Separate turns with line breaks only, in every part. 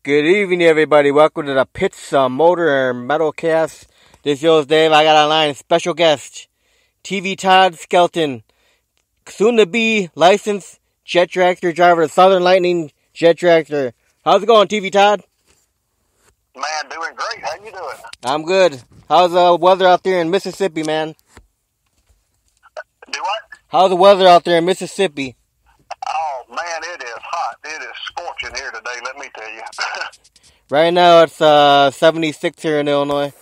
Good evening, everybody. Welcome to the Pits Motor and Metal Cast. This is Dave. I got online special guest, TV Todd Skelton, soon to be licensed jet dragster driver, Southern Lightning jet dragster. How's it going, TV Todd?
Man, doing great. How you doing?
I'm good. How's the weather out there in Mississippi, man?
Do what?
How's the weather out there in Mississippi?
Oh, man, it is hot. It is scorching here today, let me tell you.
Right now it's 76 here in Illinois.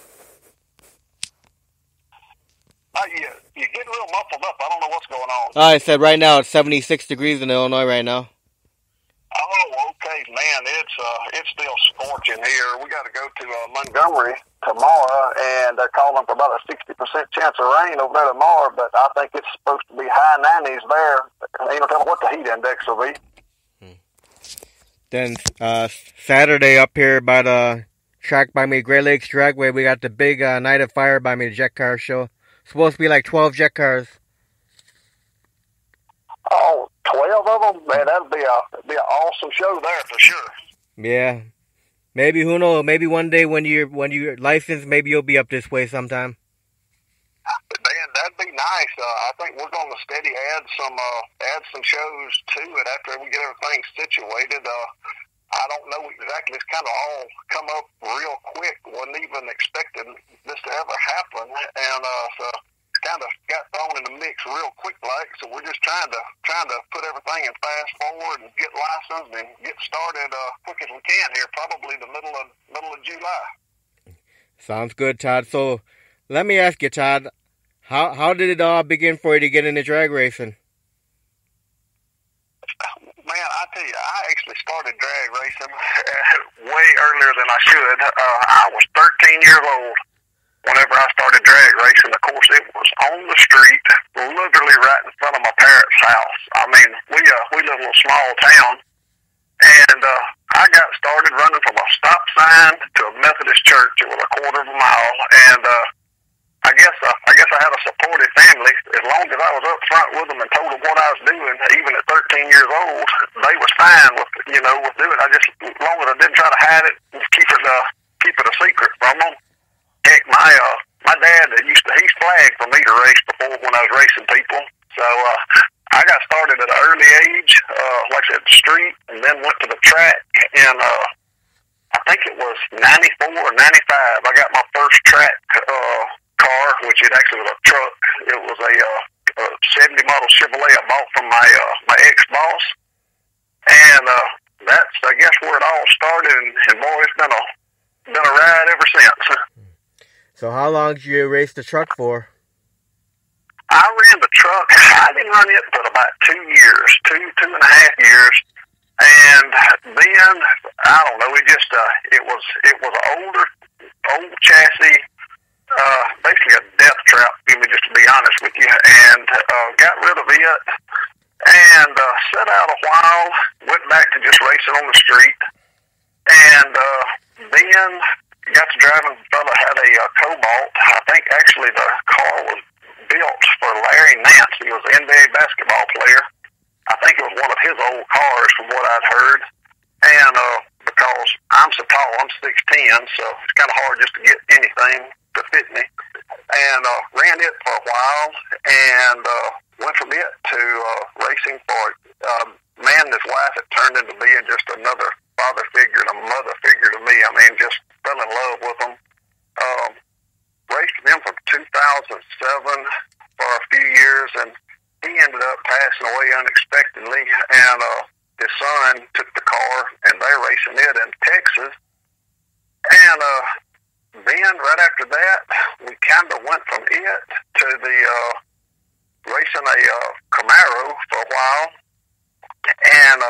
You're getting a little muffled up. I don't know what's going on.
I said right now it's 76 degrees in Illinois right now.
Oh, okay, man. It's still scorching here. We got to go to Montgomery tomorrow, and they're calling for about a 60% chance of rain over there tomorrow, but I think it's supposed to be high 90s there. Ain't no telling what the heat index will be.
Then Saturday up here by the track by me, Great Lakes Dragway, we got the big Night of Fire by me, the jet car show. Supposed to be like 12 jet cars.
Oh, 12 of them? Man, that'd be an awesome show there for sure.
Yeah. Maybe, who knows, maybe one day when you're licensed, maybe you'll be up this way sometime.
Man, that'd be nice. I think we're going to steady add some shows to it after we get everything situated. I don't know exactly. It's kind of all come up real quick. Wasn't even expecting this to ever happen, and so kind of got thrown in the mix real quick, like. So we're just trying to put everything in fast forward and get licensed and get started quick as we can here. Probably the middle of July. Sounds
good, Todd. So let me ask you, Todd, how did it all begin for you to get into drag racing?
Man, I tell you, I actually started drag racing way earlier than I should. I was 13 years old whenever I started drag racing. Of course, it was on the street, literally right in front of my parents' house. I mean, we live in a little small town, and I got started running from a stop sign to a Methodist church. It was a quarter of a mile, and I guess I had a supportive family. As long as I was up front with them and told them what I was doing, even at 13 years old, they was fine with doing it. As long as I didn't try to hide it and keep it a secret from them. Heck, my dad he's flagged for me to race before when I was racing people. So I got started at an early age, like I said, the street, and then went to the track. And I think it was 94 or 95. I got my first track car, which it actually was a truck. It was a 70 model Chevrolet I bought from my ex-boss, and that's, I guess, where it all started. And boy, it's been a ride ever since.
So how long did you race the truck for?
I ran the truck. I didn't run it for about 2 years, two and a half years, and then I don't know. It was an old chassis. Basically a death trap, just to be honest with you, and got rid of it, and set out a while, went back to just racing on the street, and then got to driving. A fella had a Cobalt. I think actually the car was built for Larry Nance. He was an NBA basketball player. I think it was one of his old cars from what I'd heard, and because I'm so tall, I'm 6'10", so it's kind of hard just to get anything to fit me, and ran it for a while, and went from it to racing for man and his wife. It turned into being just another father figure and a mother figure to me. I mean, just fell in love with them. Raced them from 2007 for a few years, and he ended up passing away unexpectedly, and his son took the car, and they're racing it in Texas, and then right after that, we kind of went from it to the racing a Camaro for a while, and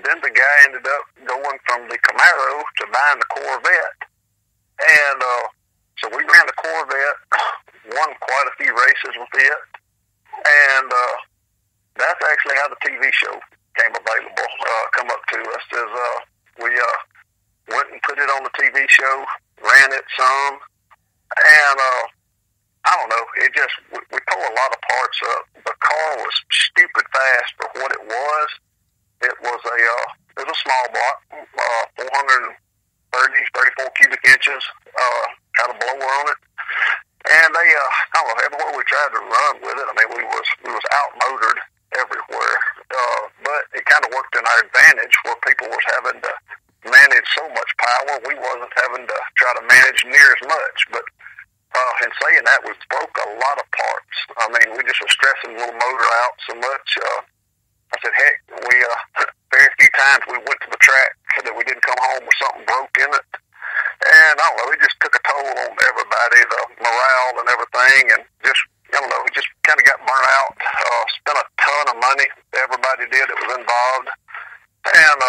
then the guy ended up going from the Camaro to buying the Corvette, and so we ran the Corvette, won quite a few races with it, and that's actually how the TV show came available, come up to us, is we went and put it on the TV show, ran it some, and I don't know, we tore a lot of parts up. The car was stupid fast for what it was. It was a It was a small block, 434 cubic inches, had a blower on it. And they, I don't know, everywhere we tried to run with it, I mean, we was outmotored everywhere. But it kind of worked in our advantage where people was having to manage so much power. We wasn't having to try to manage near as much. But in saying that, we broke a lot of parts. I mean, we just were stressing the little motor out so much. I said, heck, we very few times we went to the track that we didn't come home with something broke in it. And I don't know, it just took a toll on everybody, the morale and everything, and just, I don't know, we just kind of got burnt out, spent a ton of money, everybody did that was involved, and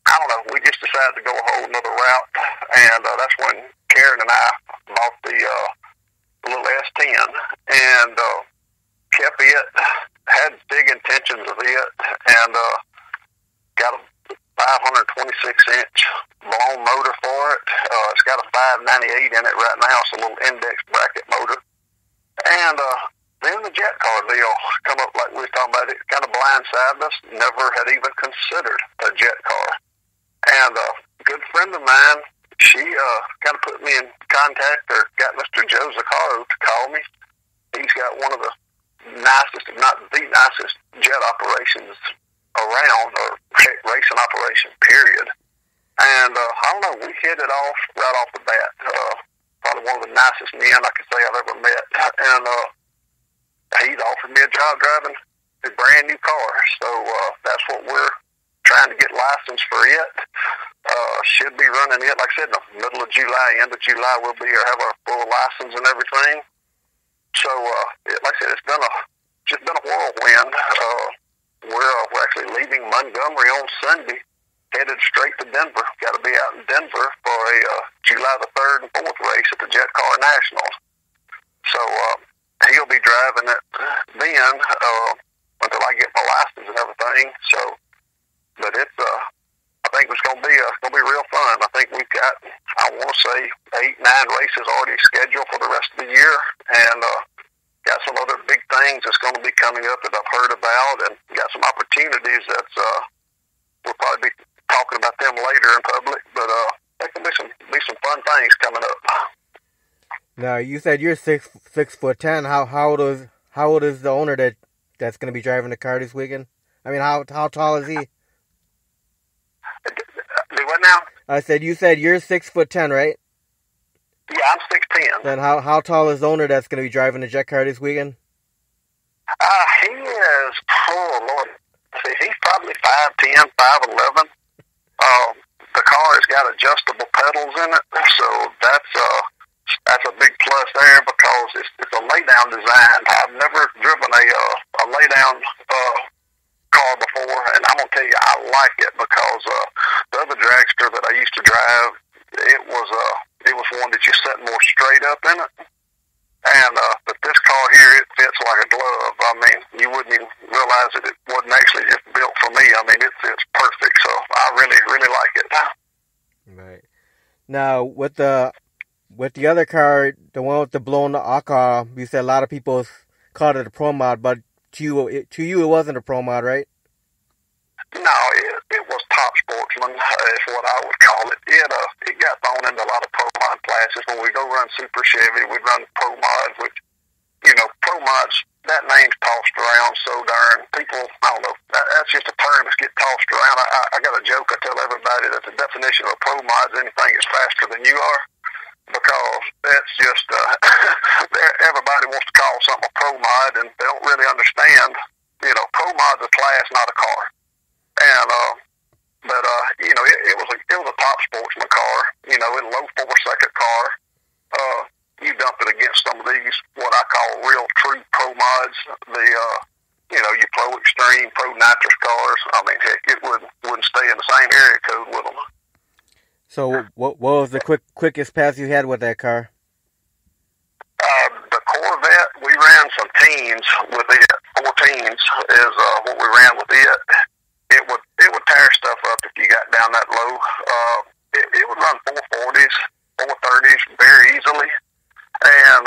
I don't know, we just decided to go a whole nother route, and that's when Karen and I bought the little S10, and kept it, had big intentions of it, and got a 526-inch blown motor for it. It's got a 598 in it right now. It's a little index bracket motor. And then the jet car deal come up like we were talking about. It kind of blindsided us. Never had even considered a jet car. And a good friend of mine, she kind of put me in contact or got Mr. Joe Zaccaro to call me. He's got one of the nicest, if not the nicest, jet operations around, or racing operation, period. And I don't know, we hit it off right off the bat. Probably one of the nicest men I could say I've ever met. And he's offered me a job driving a brand new car. So that's what we're trying to get licensed for it. Should be running it, like I said, in the middle of July, end of July, we'll be have our full license and everything. So, like I said, it's just been a whirlwind. We're actually leaving Montgomery on Sunday, headed straight to Denver. Got to be out in Denver for a July the 3rd and 4th race at the Jet Car Nationals. So he'll be driving it then until I get my license and everything. So, but it's I think it's gonna be real fun. I think we've got, I want to say, 8-9 races already scheduled for the rest of the year, and got some other big things that's going to be coming up that I've heard about, and got some opportunities that's we'll probably be talking about them later in public. But there can be some fun things coming up.
Now you said you're 6'10". How old is the owner that's going to be driving the car this weekend? I mean, how tall is he?
Do what now?
I said you said you're 6'10", right?
Yeah, I'm 6'10".
Then how tall is the owner that's going to be driving the jet car this weekend?
He is, oh Lord, he's probably 5'10", 5'11". The car has got adjustable pedals in it, so that's a big plus there because it's a lay down design. I've never driven a lay down car before, and I'm gonna tell you I like it because the other dragster that I used to drive, it was one that you sat more straight up in it. And but this car here, it fits like a glove. I mean, you wouldn't even realize that it wasn't actually just built for me. I mean, it fits perfect. So I really, really like it.
Right. Now with the other car, the one with the blown car, you said a lot of people called it a pro mod, but to you it wasn't a pro mod, right?
No, it was top sportsman is what I would call it. It got thrown into a lot of pro mod classes. When we go run Super Chevy, we run pro mods, which, pro mods, that name's tossed around so darn. People, I don't know, that's just a term that's get tossed around. I got a joke I tell everybody that the definition of a pro mod is anything that's faster than you are, because that's just, everybody wants to call something a pro mod, and they don't really understand, pro mod's a class, not a car. And but it was a top sportsman car. It low 4-second car. You dump it against some of these what I call real true pro mods. Your Pro Extreme, Pro Nitrous cars. I mean, heck, it wouldn't stay in the same area code with them.
So what was the quickest pass you had with that car?
The Corvette, we ran some teens with it. 14s is what we ran with it. It would tear stuff up if you got down that low. It would run 440s, 430s very easily. And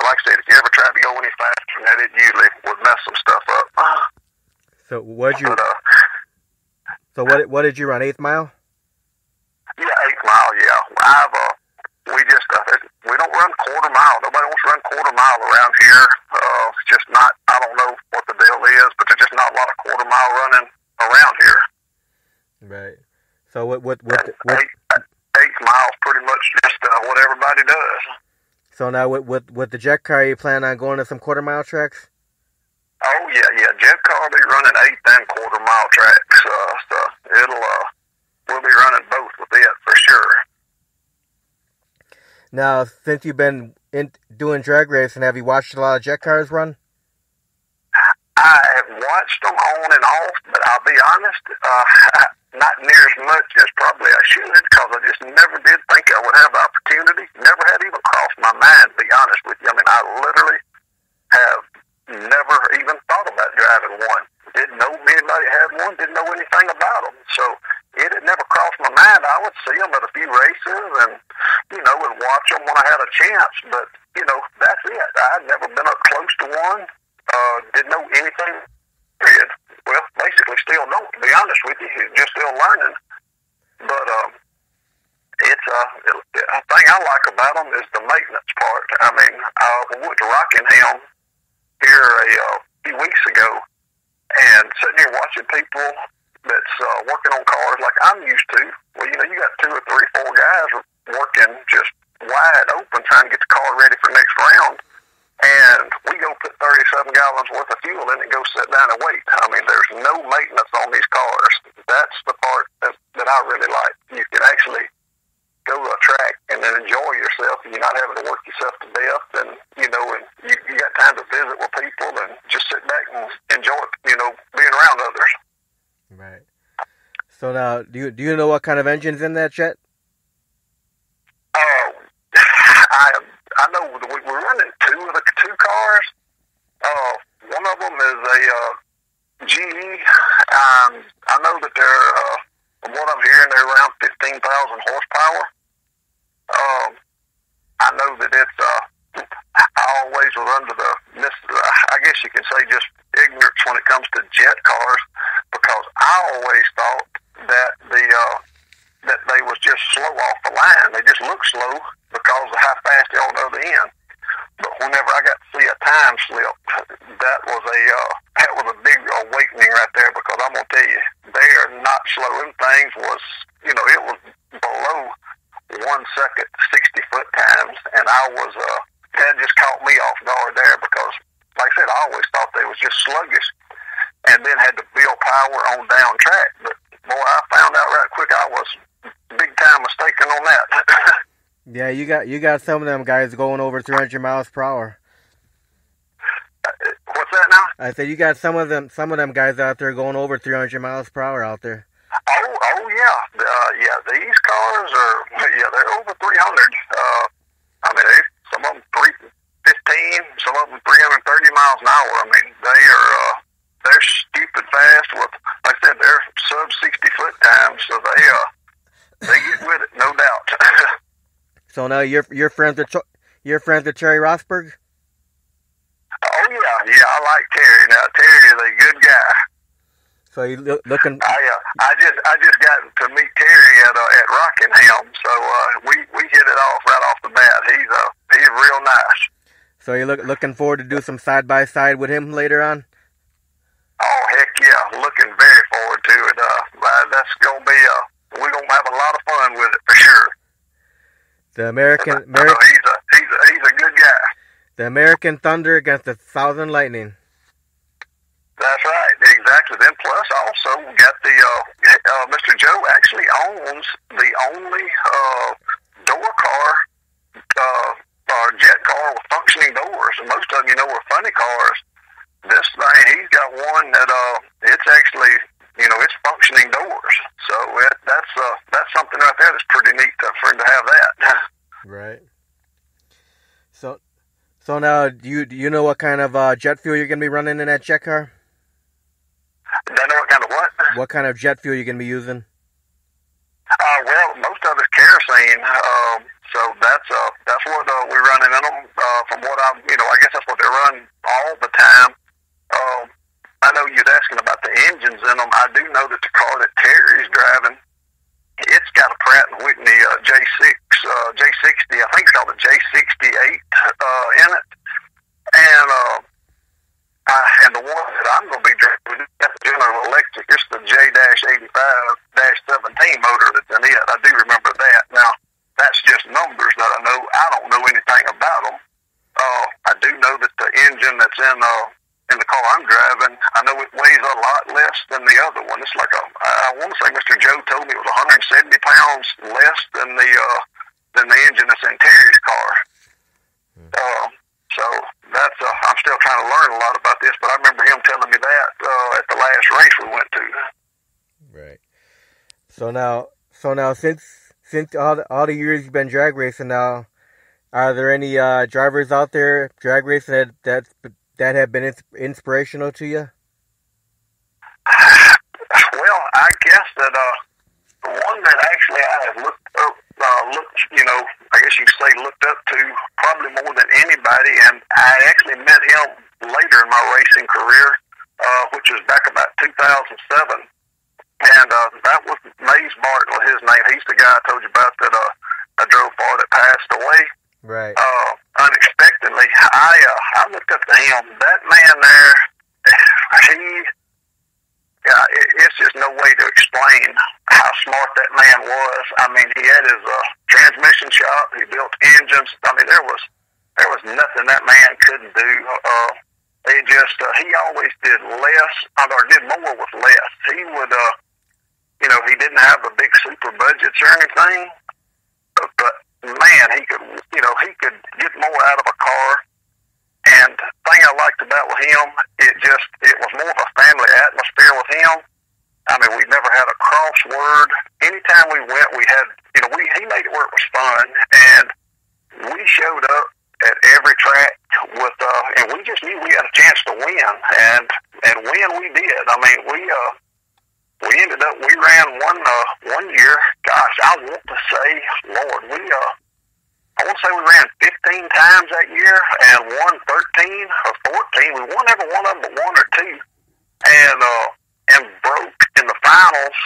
like I said, if you ever tried to go any faster than that, it usually would mess some stuff up.
So So what did you run? 8th mile?
Yeah, 8 mile. Yeah, we don't run quarter mile. Nobody wants to run quarter mile around here. It's just not. I don't know what the deal is, but there's just not a lot of quarter mile running around here.
Right. So what
8 miles pretty much just what everybody does.
So now with the jet car, you plan on going to some quarter mile tracks?
Oh yeah. Jet car will be running 8 and quarter mile tracks. So we'll be running both with it for sure.
Now, since you've been doing drag racing, have you watched a lot of jet cars run?
I have watched them on and off, but I'll be honest, not near as much as probably I should, because I just never did think I would have the opportunity. Never had even crossed my mind, to be honest with you. I mean, I literally have never even thought about driving one. Didn't know anybody had one, didn't know anything about them. So it had never crossed my mind. I would see them at a few races and, and watch them when I had a chance. But, that's it. I'd never been up close to one. Didn't know anything, period. Well, basically still don't, to be honest with you. Just still learning. But it's a thing I like about them is the maintenance part. I mean, we went to Rockingham here a few weeks ago, and sitting here watching people that's working on cars like I'm used to. Well, you got 2 or 3, 4 guys working just wide open trying to get the car ready for next round. And we go put 37 gallons worth of fuel in and go sit down and wait. I mean, there's no maintenance on these cars. That's the part that I really like. You can actually go to a track and then enjoy yourself, and you're not having to work yourself to death. And, and you got time to visit with people and just sit back and enjoy, being around others.
Right. So now, do you know what kind of engine's in that jet?
I know we're running 2 of the 2 cars. One of them is a GE. I know that they're, from what I'm hearing, they're around 15,000 horsepower. I know that it's, I always was under I guess you can say just ignorance when it comes to jet cars, because I always thought that that they was just slow off the line. They just look slow because of how fast they're on the other end. But whenever I got to see a time slip, that was a big awakening right there, because I'm gonna tell you, they are not slow. Them things was, it was below 1 second 60-foot times, and that just caught me off guard there, because, like I said, I always thought they was just sluggish, and then had to build power on down track. But boy, I found out right quick I was big time mistaken on that.
Yeah, you got some of them guys going over 300 miles per hour.
What's that now?
I said you got some of them guys out there going over 300 miles per hour out there.
Oh yeah, these cars they're over 300. I mean, some of them 315, some of them 330 miles an hour. I mean, they're stupid fast with, like I said, they're sub 60-foot times, so they get with it, no doubt.
So now you're friends with Terry Rosberg?
Oh yeah, I like Terry. Now Terry is a good guy.
So you looking?
I just got to meet Terry at Rockingham, so we hit it off right off the bat. He's real nice.
So you looking forward to do some side by side with him later on?
Oh heck yeah, looking very forward to it. That's gonna be we're gonna have a lot of fun with it for sure.
The American
he's a good guy.
The American Thunder against the Southern Lightning.
That's right, exactly. Then plus also we got the Mr. Joe actually owns the only door car or jet car with functioning doors. And most of them, are funny cars. This thing, he's got one that it's actually it's functioning doors. So that's something right there that's pretty neat for him to have that.
Right. So now, do you know what kind of jet fuel you're gonna be running in that jet car?
Do I know what kind of what?
What kind of jet fuel you're gonna be using?
Well, most of it's kerosene. So that's what we're running in them. From what I guess that's what they run all the time. I know you're asking about the engines in them. I do know that the car that Terry's driving, it's got a Pratt & Whitney J60. I think it's called a J68 in it. And the one that I'm going to be driving is the General Electric. It's the J-85-17 motor that's in it. I do remember that. Now, that's just numbers that I know. I don't know anything about them. I do know that the engine that's in the car I'm driving, I know it weighs a lot less than the other one. It's like I want to say Mr. Joe told me it was 170 pounds less than the engine that's in Terry's car. So that's I'm still trying to learn a lot about this, but I remember him telling me that at the last race we went to.
Right. So now since all the years you've been drag racing now, are there any drivers out there drag racing that have been inspirational to you?
Well, I guess that the one that actually I have looked, I guess you could say looked up to probably more than anybody, and I actually met him later in my racing career, which was back about 2007, and that was Mays Barton, his name. He's the guy I told you about that I drove for that passed away.
Right.
Unexpectedly. I looked up to him. That man there, it's just no way to explain how smart that man was. I mean, he had his transmission shop. He built engines. I mean, there was nothing that man couldn't do. He always did less, or did more with less. He would, he didn't have the big super budgets or anything, but man, he could get more out of a car. And the thing I liked about him, it was more of a family atmosphere with him. I mean, we never had a crossword. Anytime we went, we had, he made it where it was fun, and we showed up at every track with, and we just knew we had a chance to win, and win we did. I mean, we ended up, we ran one year. Gosh, I want to say, Lord, I want to say we ran 15 times that year and won 13 or 14. We won every one of them but one or two, and broke in the finals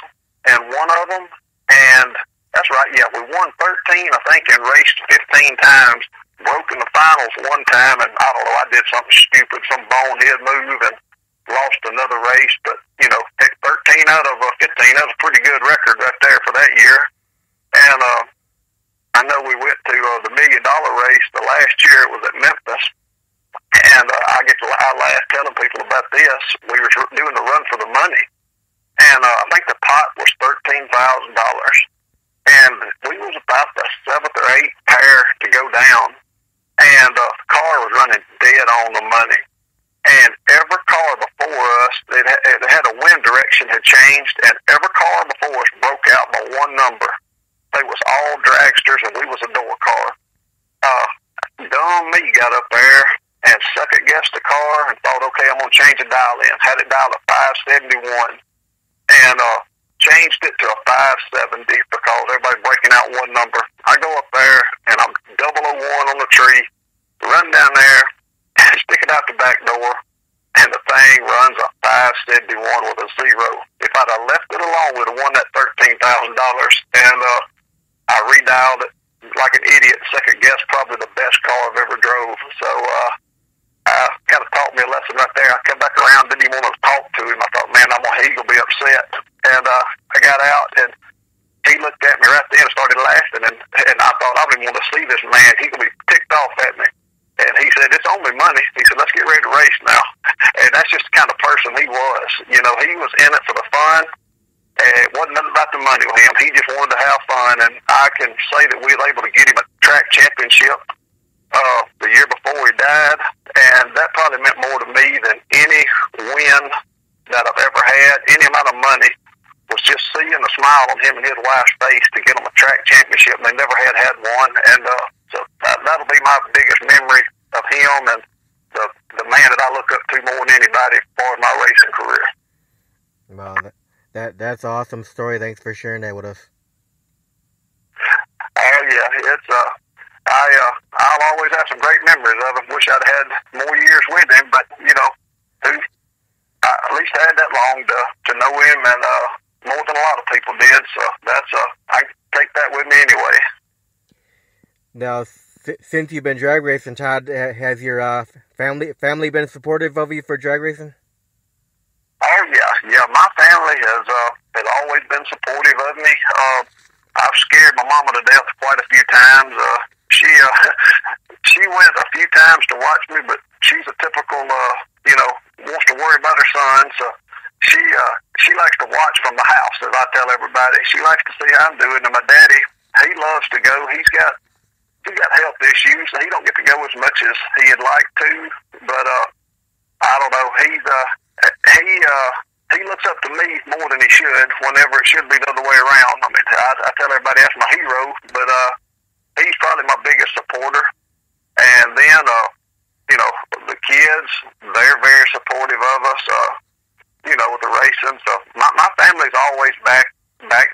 and one of them. And that's right, yeah, we won 13, I think, and raced 15 times. Broke in the finals one time, and I don't know, I did something stupid, some bonehead move, and lost another race. But 13 out of 15, that was a pretty good record right there for that year. And I know we went to the $1 million race the last year. It was at Memphis, and I laughed telling people about this. We were doing the run for the money, and I think the pot was $13,000, and we was about the 7th or 8th pair to go down, and the car was running dead on the money. And every car before us, it had a wind direction had changed, and every car before us broke out by one number. They was all dragsters, and we was a door car. Dumb me got up there and second-guessed the car and thought, okay, I'm going to change the dial in. Had it dialed at 571 and changed it to a 570 because everybody breaking out one number. I go up there, and I'm 001 on the tree, run down there, stick it out the back door, and the thing runs a 571 with a 0. If I'd have left it alone, we'd have won that $13,000, and I redialed it like an idiot, second guess, probably the best car I've ever drove. So kind of taught me a lesson right there. I come back around, didn't even want to talk to him. I thought, man, he's going to be upset. And I got out, and he looked at me right then and started laughing, and I thought, I don't even want to see this man. He's going to be ticked off at me. And he said, it's only money. He said, let's get ready to race now. And that's just the kind of person he was. He was in it for the fun. And it wasn't nothing about the money with him. He just wanted to have fun. And I can say that we were able to get him a track championship the year before he died. And that probably meant more to me than any win that I've ever had. Any amount of money was just seeing the smile on him and his wife's face to get them a track championship. And they never had one. And so that'll be my biggest memory of him and the man that I look up to more than anybody for my racing career.
Wow, that's an awesome story. Thanks for sharing that with us.
Oh yeah, it's I'll always have some great memories of him. Wish I'd had more years with him, but I at least I had that long to know him, and more than a lot of people did. So that's I take that with me anyway.
Now, since you've been drag racing, Todd, has your family been supportive of you for drag racing?
Oh yeah. My family has always been supportive of me. I've scared my mama to death quite a few times. She went a few times to watch me, but she's a typical wants to worry about her son. So she likes to watch from the house, as I tell everybody. She likes to see how I'm doing. And my daddy, he loves to go. He's got health issues, so he don't get to go as much as he'd like to. But I don't know. He looks up to me more than he should. Whenever it should be the other way around. I mean, I tell everybody that's my hero, but he's probably my biggest supporter. And then the kids, they're very supportive of us. With the racing. So my family's always backed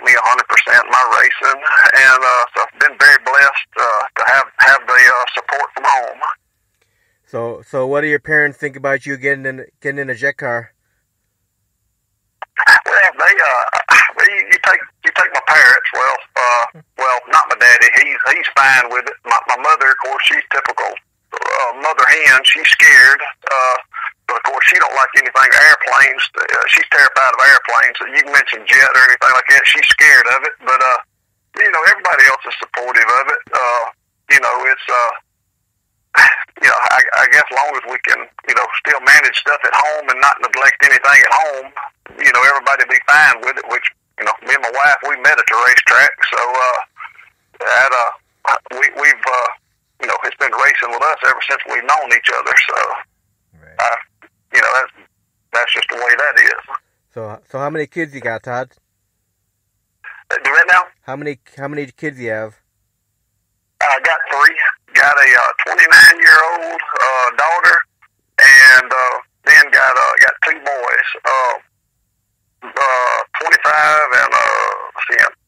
me 100% in my racing, and so I've been very blessed to have the support from home.
So what do your parents think about you getting in a jet car?
Well, you take my parents. Well, not my daddy. He's fine with it. My mother, of course, she's typical mother hen. She's scared. But of course, she don't like anything airplanes. She's terrified of airplanes. So you can mention jet or anything like that, she's scared of it. But everybody else is supportive of it. It's I guess as long as we can, still manage stuff at home and not neglect anything at home, everybody be fine with it. Which me and my wife, we met at the racetrack, so we've it's been racing with us ever since we've known each other. So. Right. That's just the way that is.
So how many kids you got, Todd?
Do that now?
How many kids you have?
I got 3. Got a 29-year-old daughter, and then got 2 boys, 25 and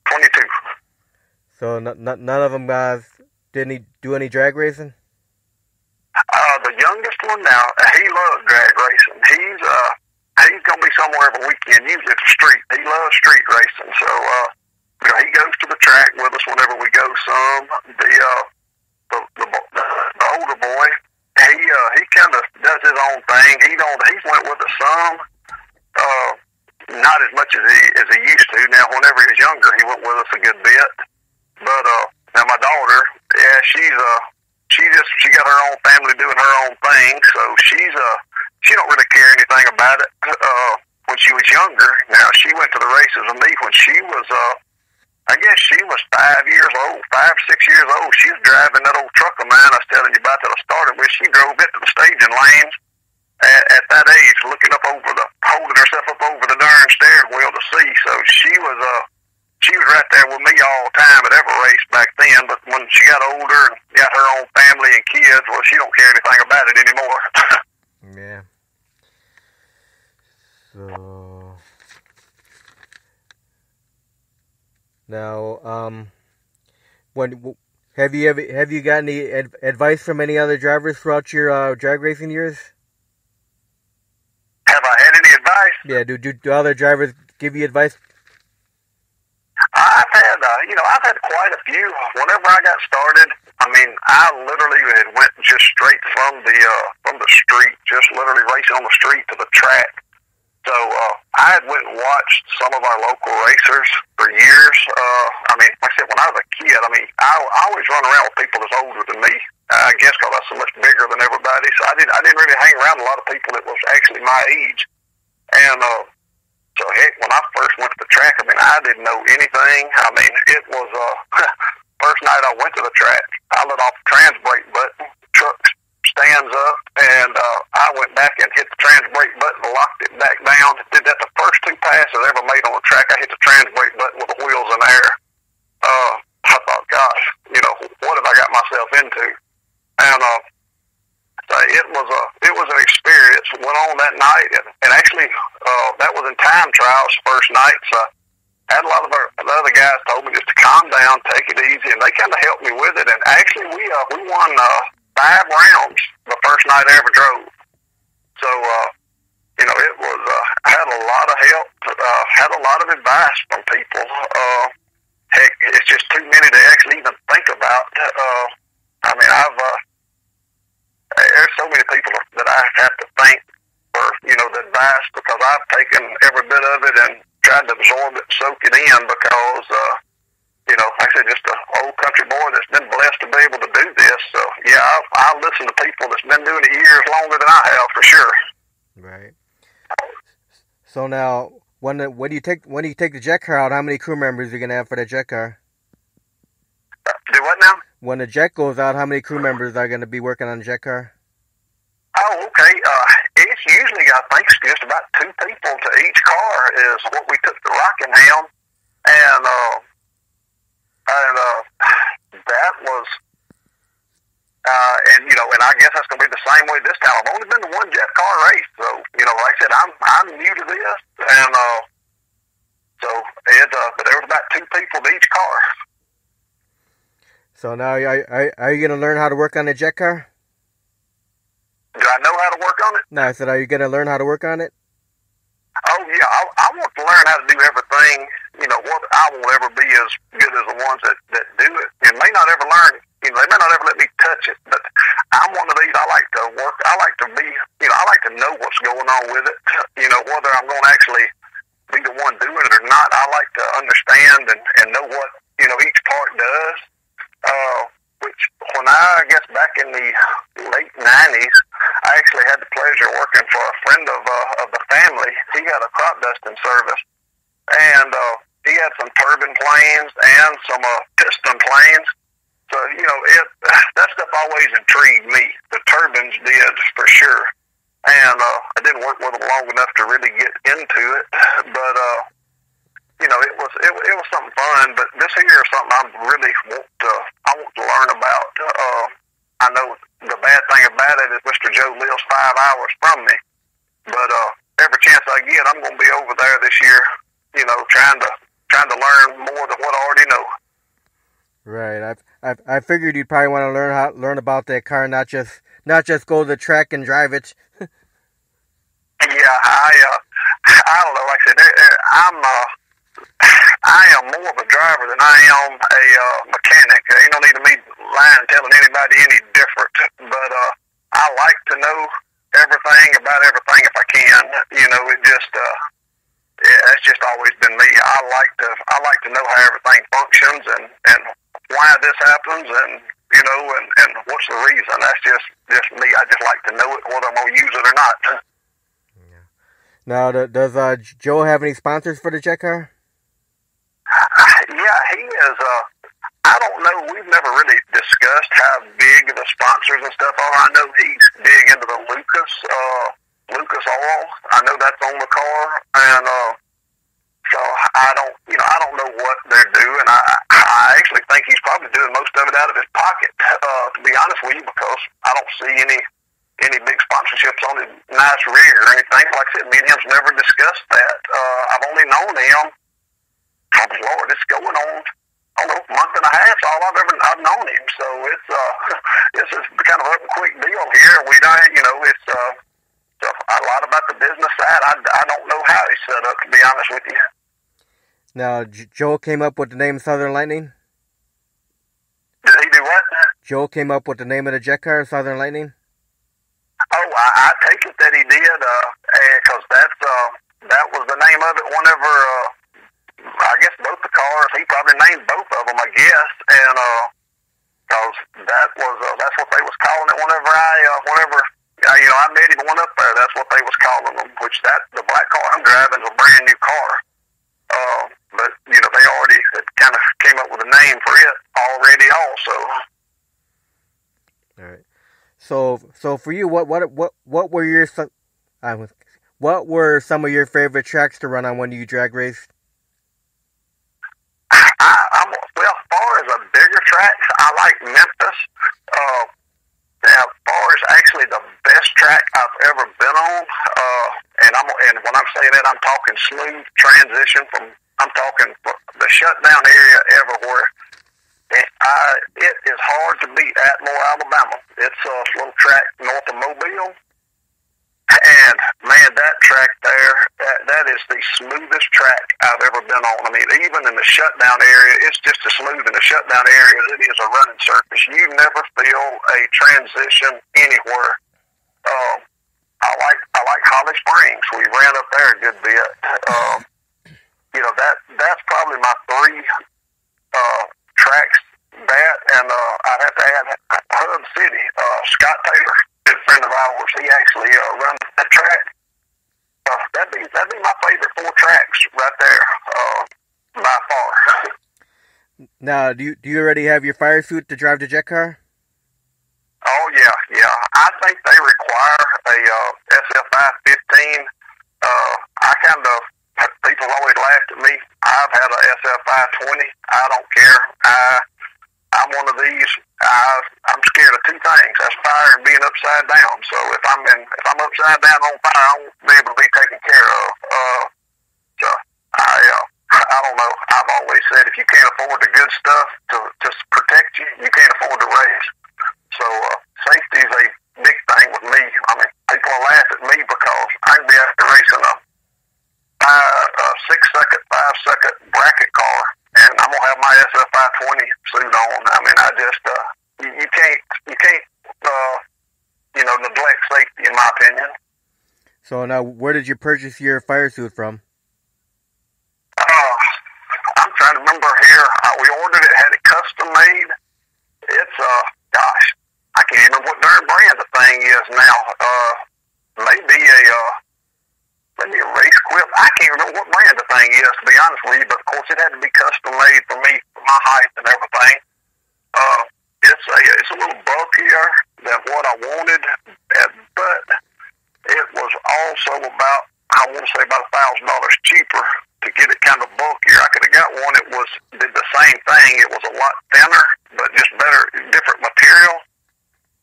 22.
So none of them guys didn't do any drag racing?
The youngest one now, he loves drag racing. He's gonna be somewhere every weekend. Usually it's a street. He loves street racing. So he goes to the track with us whenever we go. Some the older boy, he kind of does his own thing. He's went with us some, not as much as he used to. Now whenever he was younger, he went with us a good bit. But now my daughter, yeah, she got her own family doing her own thing, so she don't really care anything about it. When she was younger, now she went to the races with me when she was, I guess she was 5 years old, 5, 6 years old. She was driving that old truck of mine I was telling you about that I started with. She drove it to the staging lanes at that age, holding herself up over the darn steering wheel to see. So she was right there with me all the time at every race back then, but when she got older and got her own family and kids, well, she don't care anything about it anymore.
Yeah. So now, have you got any advice from any other drivers throughout your drag racing years?
Have I had any advice?
Yeah. Do other drivers give you advice?
I've had quite a few. Whenever I got started, I mean, I literally had went just straight from the street, just literally racing on the street to the track. So I had went and watched some of our local racers for years. I mean, like I said, when I was a kid, I always run around with people that's older than me. I guess because I was so much bigger than everybody. So I didn't really hang around a lot of people that was actually my age. And so heck, when I first went to the track, I didn't know anything. It was first night I went to the track, I let off the trans brake button, truck stands up, and I went back and hit the trans brake button, locked it back down. Did that the first 2 passes I ever made on the track. I hit the trans brake button with the wheels in the air. I thought, gosh, what have I got myself into? And it was an experience. Went on that night, and actually that was in time trials first night. So I had a lot of the other guys told me just to calm down, take it easy, and they kind of helped me with it. And actually we won 5 rounds the first night I ever drove. So it was had a lot of advice from people. Heck, it's just too many to actually even think about. I mean, there's so many people that I have to thank for, the advice, because I've taken every bit of it and tried to absorb it, soak it in, because, like I said, just an old country boy that's been blessed to be able to do this. So, yeah, I listen to people that's been doing it years longer than I have, for sure.
Right. So now, when you take the jet car out, how many crew members are you gonna have for the jet car?
Do what now?
When the jet goes out, how many crew members are going to be working on the jet car?
Oh, okay. It's usually, I think, just about 2 people to each car is what we took to Rockingham, and that was, and I guess that's going to be the same way this time. I've only been to one jet car race, so like I said, I'm new to this, and but there was about 2 people to each car.
So now, are you going to learn how to work on the jet car?
Do I know how to work on it?
No, I said, are you going to learn how to work on it?
Oh, yeah. I want to learn how to do everything. What I won't ever be as good as the ones that do it. And may not ever learn. They may not ever let me touch it. But I'm one of these. I like to work. I like to be, I like to know what's going on with it. Whether I'm going to actually be the one doing it or not. I like to understand and know what, each part does. Which when I guess back in the late 90s, I actually had the pleasure of working for a friend of the family. He had a crop dusting service, and he had some turbine planes and some piston planes. So that stuff always intrigued me. The turbines did for sure, and I didn't work with them long enough to really get into it, but. It was something fun, but this here is something I really want to learn about. I know the bad thing about it is Mr. Joe lives 5 hours from me, but every chance I get, I'm going to be over there this year. Trying to learn more than what I already know.
Right. I figured you'd probably want to learn about that car, not just go to the track and drive it.
Yeah, I don't know. Like I said, I am more of a driver than I am a mechanic. There ain't no need of me lying telling anybody any different. But I like to know everything about everything if I can. It just that's just always been me. I like to know how everything functions and why this happens and and what's the reason. That's just me. I just like to know it, whether I'm gonna use it or not.
Yeah. Now, does Joe have any sponsors for the jet car?
Yeah, he is. I don't know. We've never really discussed how big the sponsors and stuff are. I know he's big into the Lucas oil. I know that's on the car, and so I don't know what they're doing. I actually think he's probably doing most of it out of his pocket. To be honest with you, because I don't see any big sponsorships on his nice rig or anything. Like I said, me and him's never discussed that. I've only known him. Oh, Lord, it's going on, I don't know, a month and a half. All I've known him. So it's kind of a quick deal here. We don't, it's a lot about the business side. I don't know how he's set up, to be honest with you.
Now, Joe came up with the name Southern Lightning?
Did he do what?
Joe came up with the name of the jet car, Southern Lightning?
Oh, I take it that he did, because that was the name of it whenever, I guess both the cars, he probably named both of them, I guess, and because that's what they was calling it whenever I met him one up there. That's what they was calling them. Which the black car I'm driving is a brand new car, but they already had kind of came up with a name for it already, also.
All right. So for you, what were some of your favorite tracks to run on when you drag raced?
Well, as far as a bigger tracks, I like Memphis. As far as actually the best track I've ever been on, and when I'm saying that, I'm talking smooth transition I'm talking the shutdown area everywhere. It is hard to beat Atmore, Alabama. It's a little track north of Mobile. And, man, that track there, that is the smoothest track I've ever been on. I mean, even in the shutdown area, it's just as smooth in the shutdown area as it is a running surface. You never feel a transition anywhere. I like Holly Springs. We ran up there a good bit. That's probably my three tracks. That and I'd have to add Hub City. Scott Taylor, a good friend of ours, he actually runs that track. That'd be my favorite 4 tracks right there, by far.
Now, do you already have your fire suit to drive the jet car?
Oh yeah. I think they require a SFI 15. People always laughed at me. I've had a SFI 20. I don't care. I'm one of these. I'm scared of 2 things. That's fire and being upside down. So if I'm upside down on fire, I won't be able to be taken care of. So I don't know. I've always said if you can't afford the good stuff to protect you, you can't afford to race. So safety is a big thing with me. I mean, people laugh at me because I can be out there racing a 6-second, 5-second bracket car, and I'm gonna have my SFI 20 suit on. I mean, I just you can't neglect safety, in my opinion.
So now, where did you purchase your fire suit from?
I'm trying to remember here. We ordered it, had it custom made. It's gosh, I can't even remember what darn brand the thing is now. Maybe a race quip. I can't remember what brand the thing is, to be honest with you, but of course it had to be custom made for me, for my height and everything. It's a little bulkier than what I wanted, but it was also about $1,000 cheaper to get it kind of bulkier. I could have got one that did the same thing. It was a lot thinner, but just better, different material.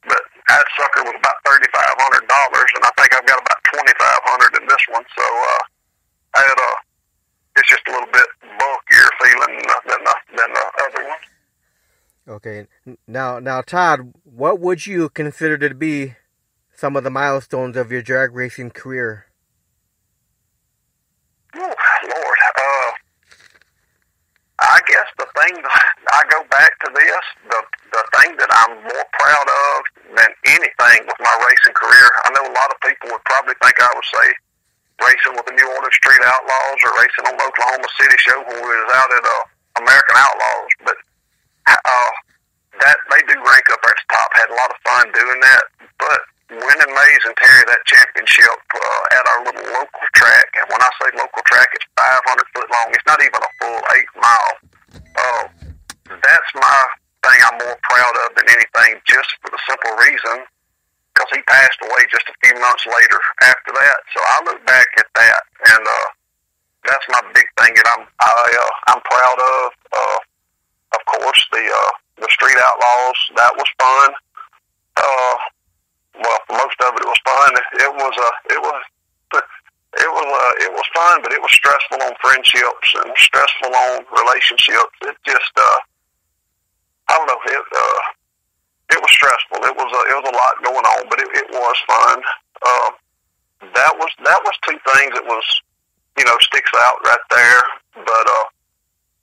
But that sucker was about $3,500, and I think I've got about $2,500 in this one. So it's just a little bit bulkier feeling than the other one.
Okay. Now, Todd, what would you consider to be some of the milestones of your drag racing career?
Oh, Lord. I guess the thing, I go back to this, the thing that I'm more proud of than anything with my racing career, I know a lot of people would probably think I would say racing with the New Orleans Street Outlaws or racing on the Oklahoma City show when we was out at American Outlaws, but that they do rank up at the top. Had a lot of fun doing that, but winning Mays and Terry that championship at our little local track, and when I say local track, it's 500 foot long. It's not even a full 8 mile. That's my thing I'm more proud of than anything, just for the simple reason because he passed away just a few months later after that. So I look back at that, and that's my big thing that I'm proud of. Of course, the Street Outlaws, that was fun. Well, most of it was fun. It was fun, but it was stressful on friendships and stressful on relationships. It just, I don't know. It was stressful. It was a lot going on, but it was fun. That was 2 things that was, sticks out right there. But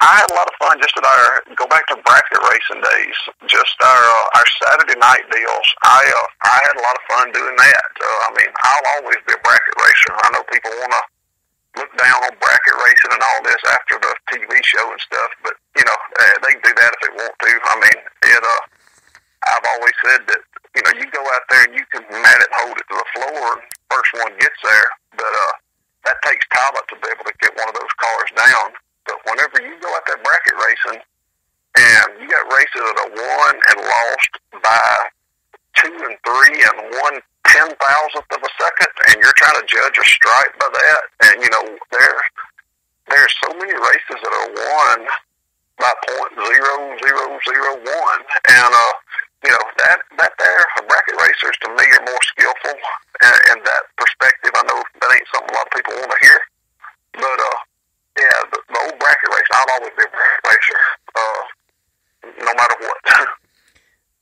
I had a lot of fun just at go back to bracket racing days, just our Saturday night deals. I had a lot of fun doing that. I'll always be a bracket racer. I know people want to look down on bracket racing and all this after the TV show and stuff, but, they can do that if they want to. I've always said that, you go out there and you can mat it and hold it to the floor and first one gets there, but that takes talent to be able to get one of those cars down. But whenever you go out there bracket racing and you got races that are won and lost by 2 and 3 and 1/10,000th of a second, and you're trying to judge a stripe by that, and there's so many races that are won by .0001, and that there bracket racers to me are more skillful in that perspective. I know that ain't something a lot of people want to hear, but yeah, the old bracket race, I'll always be a bracket racer, no matter what.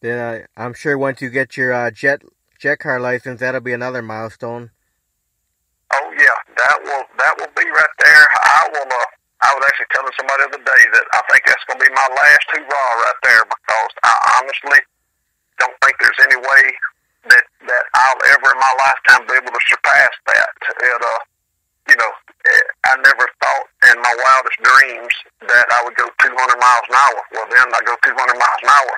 Then I'm sure once you get your jet car license, that'll be another milestone.
Oh yeah, that will be right there. was actually telling somebody the other day that I think that's going to be my last hurrah right there, because I honestly don't think there's any way that I'll ever in my lifetime be able to surpass that. I never thought in my wildest dreams that I would go 200 miles an hour. Well, then I go 200 miles an hour.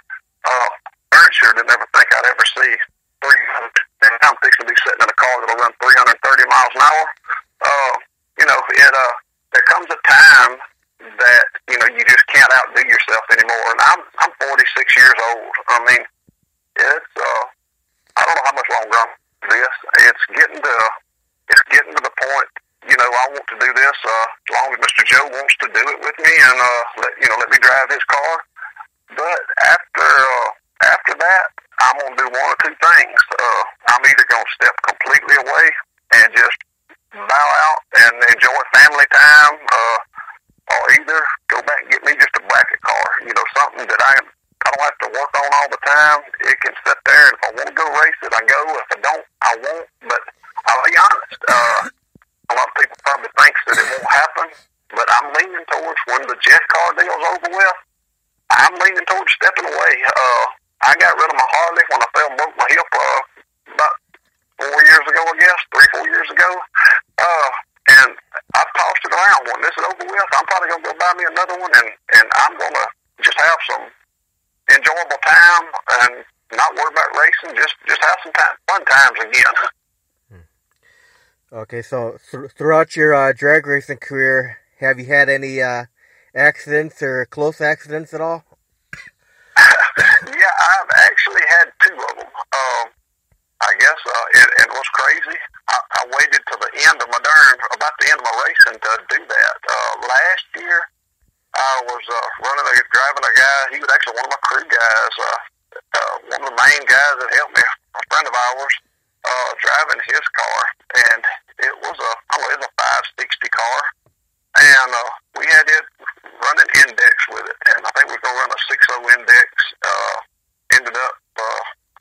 Parents sure did never think I'd ever see 300. And I'm fixing to be sitting in a car that'll run 330 miles an hour. There comes a time that, you just can't outdo yourself anymore. And I'm 46 years old. I mean, I don't know how much longer I'm doing this. It's getting to the point, I want to do this as long as Mr. Joe wants to do it with me, and let me drive his car. But after that, I'm gonna do one or two things. I'm either gonna step completely away and just bow out and enjoy family time, or either go back and get me just a bracket car. Something that I don't have to work on all the time. It can sit there, and if I want to go race it, I go. If I don't, I won't. But I'll be honest. A lot of people probably think that it won't happen, but I'm leaning towards, when the jet car deal's over with, I'm leaning towards stepping away. I got rid of my Harley when I fell and broke my hip about 4 years ago, I guess, 3-4 years ago. And I've tossed it around. When this is over with, I'm probably going to go buy me another one, and I'm going to just have some enjoyable time and not worry about racing, just have some fun times again.
Okay, so throughout your drag racing career, have you had any accidents or close accidents at all?
Yeah, I've actually had 2 of them. I guess it was crazy. I waited till the end of about the end of my racing to do that. Last year, I was driving a guy. He was actually one of my crew guys, one of the main guys that helped me, a friend of ours, driving his car, and it was a 560 car, and we had it running index with it, and I think we were going to run a 6.0 index. Ended up,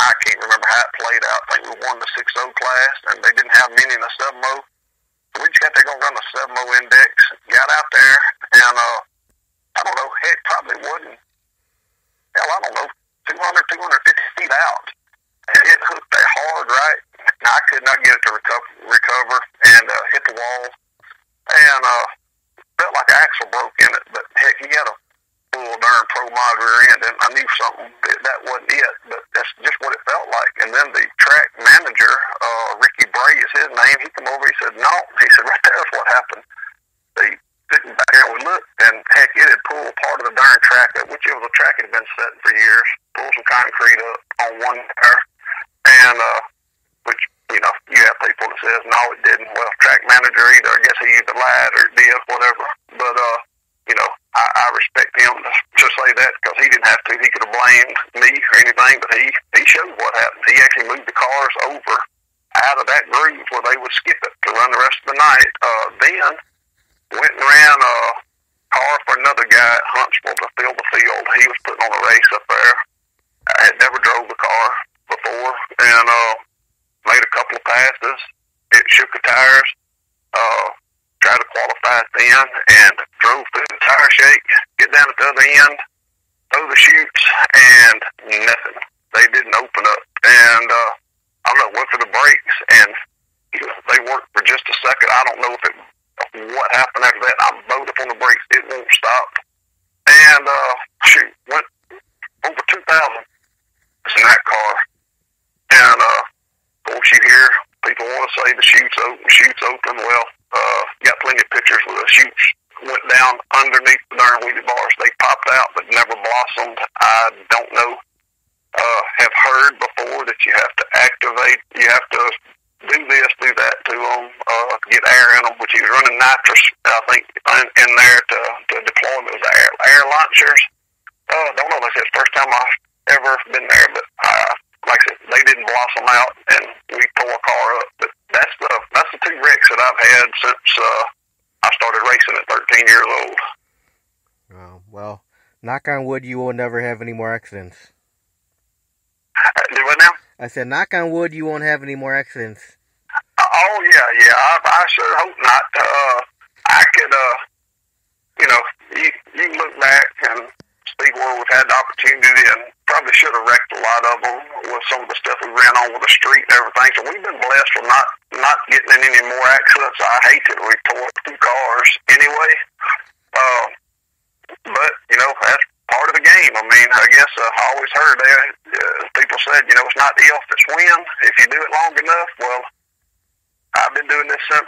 I can't remember how it played out. I think we won the 6.0 class, and they didn't have many in the 7.0. So we just got there going to run a 7.0 index. Got out there, and I don't know, heck, probably wouldn't. Hell, I don't know, 250 feet out. And it hooked that hard, right? I could not get it to recover and hit the wall. And felt like an axle broke in it. But heck, he had a full darn pro mod rear end, and I knew something that wasn't it. But that's just what it felt like. And then the track manager, Ricky Bray is his name, he come over, he said, no. He said, right there's what happened. They sitting back there, we looked, and heck, it had pulled part of the darn track up, which it was a track that had been setting for years. Pulled some concrete up on one tire. And, which, you have people that says, no, it didn't. Well, track manager either, I guess he either lied or did, whatever. But, I respect him to say that, because he didn't have to. He could have blamed me or anything, but he showed what happened. He actually moved the cars over out of that groove where they would skip it to run the rest of the night. Then went and ran a car for another guy at Huntsville to fill the field. He was putting on a race up there. I had never drove the car before, and made a couple of passes. It shook the tires. Tried to qualify it then, and drove through the tire shake, get down at the other end, throw the chutes, and nothing. They didn't open up. And I don't know, went for the brakes, and they worked for just a second. I don't know what happened after that. I bowed up on the brakes. It won't stop. And went over 2,000 in that car. And of course, you hear people want to say the chutes open. Well, got plenty of pictures where the chutes went down underneath the darn wheelie bars. They popped out but never blossomed. I don't know. Have heard before that you have to activate, you have to do this, do that to them, get air in them, which he was running nitrous, I think, in there to deploy them. It was air launchers. Don't know if it's the first time I've ever been there, but like I said, they didn't blossom out, and we tore a car up. But that's the 2 wrecks that I've had since I started racing at 13 years old.
Oh, well, knock on wood, you will never have any more accidents.
Do what now?
I said, knock on wood, you won't have any more accidents.
Oh, yeah. I sure hope not. I could, you know, you look back and see where we've had the opportunity and probably should have wrecked a lot of them with some of the stuff we ran on with the street and everything. So we've been blessed with not getting in any more accidents. I hate it. We tore up 2 cars anyway. But, you know, that's part of the game. I mean, I guess I always heard people said, you know, it's not if, it's when. If you do it long enough, well, I've been doing this since,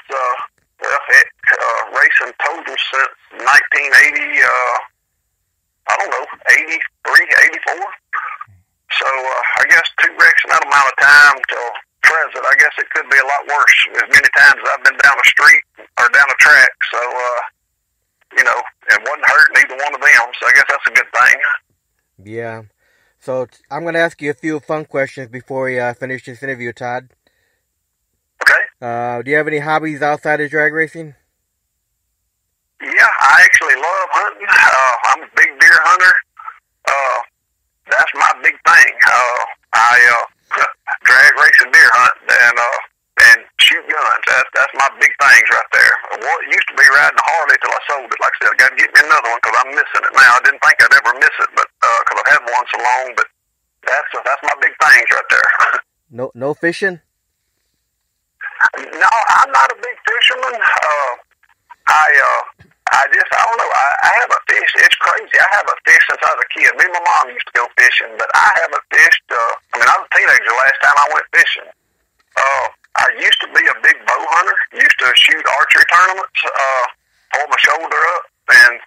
racing total since 1980, I don't know, 83, 84. So I guess 2 wrecks in that amount of time till present. I guess it could be a lot worse as many times as I've been down the street or down the track. So, you know, it wasn't hurting either one of them. So I guess that's a good thing.
Yeah. So I'm going to ask you a few fun questions before we finish this interview, Todd.
Okay.
Do you have any hobbies outside of drag racing?
Yeah, I actually love hunting. I'm a big deer hunter. That's my big thing. I drag race and deer hunt and shoot guns. That's my big things right there. Well, it used to be riding a Harley till I sold it. Like I said, I got to get me another one because I'm missing it now. I didn't think I'd ever miss it, but because I've had one so long. But that's my big things right there.
No fishing?
No, I'm not a big fisherman. I don't know. I haven't fished. It's crazy. I haven't fished since I was a kid. Me and my mom used to go fishing, but I haven't fished. I mean, I was a teenager last time I went fishing. I used to be a big bow hunter. Used to shoot archery tournaments. Pull my shoulder up, and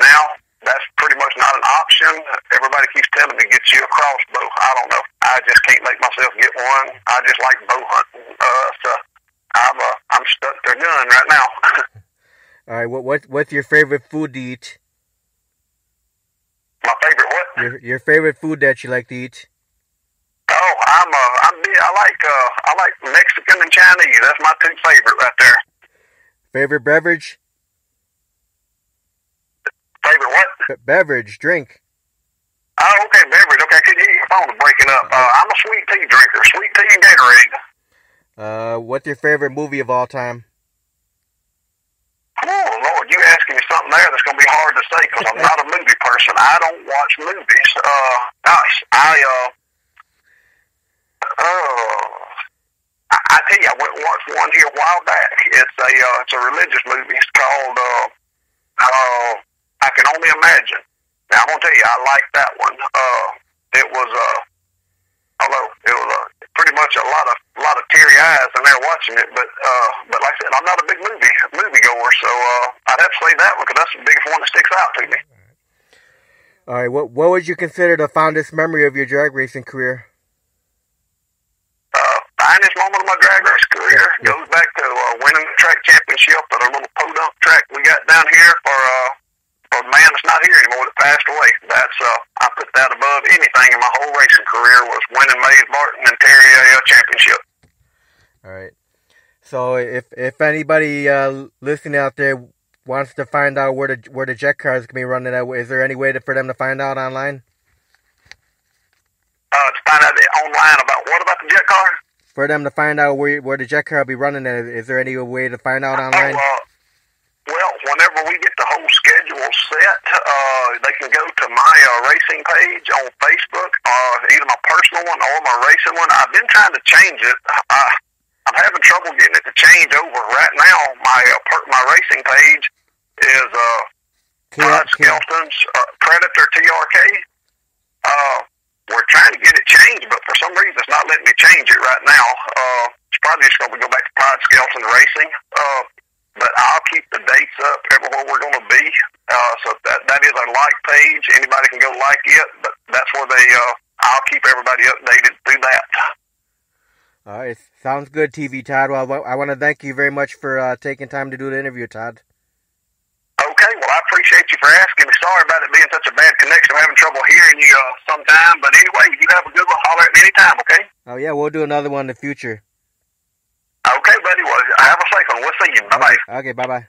now that's pretty much not an option. Everybody keeps telling me get you a crossbow. I don't know. I just can't make myself get one. I just like bow hunting. So I'm stuck to a gun right now.
All right, what's your favorite food to eat?
My favorite what?
Your favorite food that you like to eat?
Oh, I like Mexican and Chinese. That's my 2 favorite right there.
Favorite beverage?
Favorite what?
Beverage, drink.
Oh, okay, beverage. Okay, I couldn't hear your phone breaking up. I'm a sweet tea drinker. Sweet tea and Gatorade.
What's your favorite movie of all time?
Oh, Lord, you asking me something there that's going to be hard to say because I'm not a movie person. I don't watch movies. I tell you, I went and watched one here a while back. It's a religious movie. It's called I Can Only Imagine. Now, I'm going to tell you, I like that one. It was pretty much a lot of teary eyes in there watching it. But like I said, I'm not a big movie goer, so I'd have to say that one because that's the biggest one that sticks out to me.
All right, what would you consider the fondest memory of your drag racing career?
Finest moment of my drag race career goes back to winning the track championship at a little podunk track we got down here for a man that's not here anymore that passed away. That's I put that above anything in my whole racing career was winning Mays Barton and Terry championship.
All right. So if anybody listening out there wants to find out where the jet cars can be running at, is there any way for them to find out online?
To find out online about what about the jet car?
For them to find out where the jet car will be running at, is there any way to find out online?
Well, whenever we get the whole schedule set, they can go to my racing page on Facebook, either my personal one or my racing one. I've been trying to change it. I'm having trouble getting it to change over. Right now, my racing page is Todd Skelton's Predator TRK. We're trying to get it changed, but for some reason it's not letting me change it right now. It's probably just going to go back to Todd Skelton Racing. But I'll keep the dates up everywhere we're going to be. So that is our like page. Anybody can go like it, but that's where I'll keep everybody updated through that.
All right. Sounds good, TV Todd. Well, I want to thank you very much for taking time to do the interview, Todd.
Okay, well, I appreciate you for asking me. Sorry about it being such a bad connection. I'm having trouble hearing you sometime. But anyway, you have a good one. Holler at me anytime, okay?
Oh, yeah, we'll do another one in the future.
Okay, buddy. Well, have a safe one. We'll see you. Bye-bye.
Okay, bye-bye.